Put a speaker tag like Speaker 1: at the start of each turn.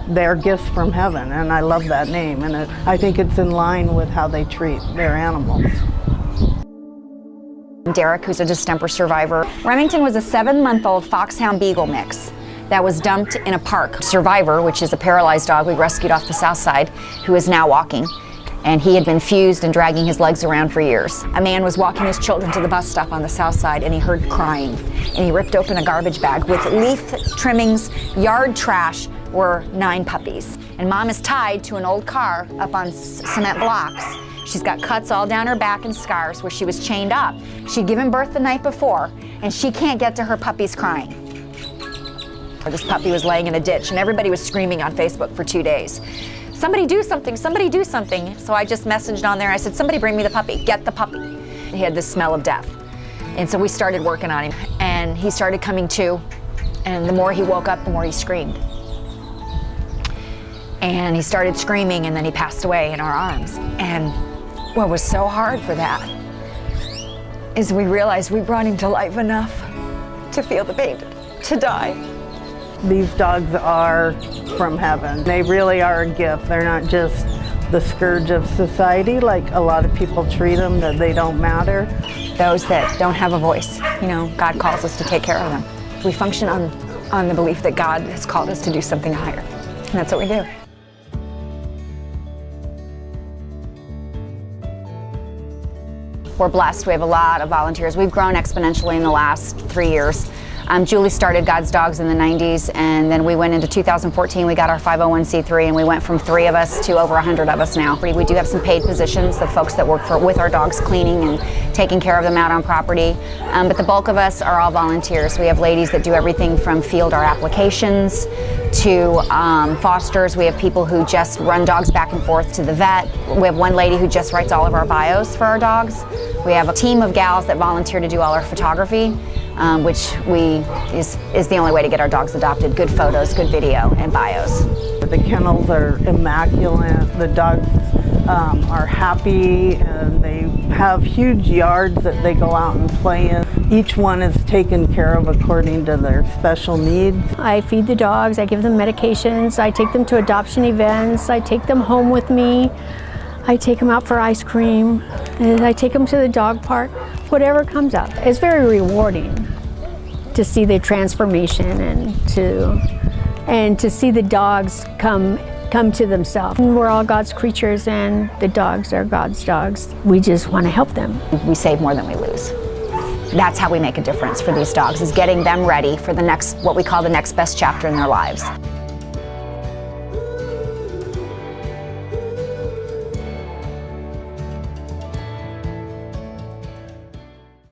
Speaker 1: they're gifts from heaven, and I love that name, and I think it's in line with how they treat their animals.
Speaker 2: Derek, who's a distemper survivor. Remington was a 7-month-old foxhound beagle mix that was dumped in a park. Survivor, which is a paralyzed dog we rescued off the south side, who is now walking. And he had been fused and dragging his legs around for years. A man was walking his children to the bus stop on the south side, and he heard crying. And he ripped open a garbage bag with leaf trimmings, yard trash, were 9 puppies. And Mom is tied to an old car up on cement blocks. She's got cuts all down her back and scars where she was chained up. She'd given birth the night before, and she can't get to her puppies crying. This puppy was laying in a ditch, and everybody was screaming on Facebook for 2 days. Somebody do something, somebody do something. So I just messaged on there, I said, somebody bring me the puppy, get the puppy. He had this smell of death. And so we started working on him, and he started coming to, and the more he woke up, the more he screamed. And he started screaming, and then he passed away in our arms. And what was so hard for that is we realized we brought him to life enough to feel the pain to die.
Speaker 1: These dogs are from heaven. They really are a gift. They're not just the scourge of society like a lot of people treat them, that they don't matter.
Speaker 2: Those that don't have a voice, you know, God calls us to take care of them. We function on the belief that God has called us to do something higher, and that's what we do. We're blessed. We have a lot of volunteers. We've grown exponentially in the last 3 years. Julie started God's Dogs in the 90s, and then we went into 2014, we got our 501c3, and we went from 3 of us to over 100 of us now. We do have some paid positions, the folks that work with our dogs, cleaning and taking care of them out on property, but the bulk of us are all volunteers. We have ladies that do everything from field our applications to fosters. We have people who just run dogs back and forth to the vet. We have one lady who just writes all of our bios for our dogs. We have a team of gals that volunteer to do all our photography, which is the only way to get our dogs adopted. Good photos, good video, and bios.
Speaker 1: The kennels are immaculate. The dogs are happy, and they have huge yards that they go out and play in. Each one is taken care of according to their special needs.
Speaker 3: I feed the dogs, I give them medications, I take them to adoption events, I take them home with me, I take them out for ice cream, and I take them to the dog park. Whatever comes up. It's very rewarding to see the transformation and to see the dogs come to themselves. We're all God's creatures, and the dogs are God's dogs. We just want to help them.
Speaker 2: We save more than we lose. That's how we make a difference for these dogs, is getting them ready for the next, what we call the next best chapter in their lives.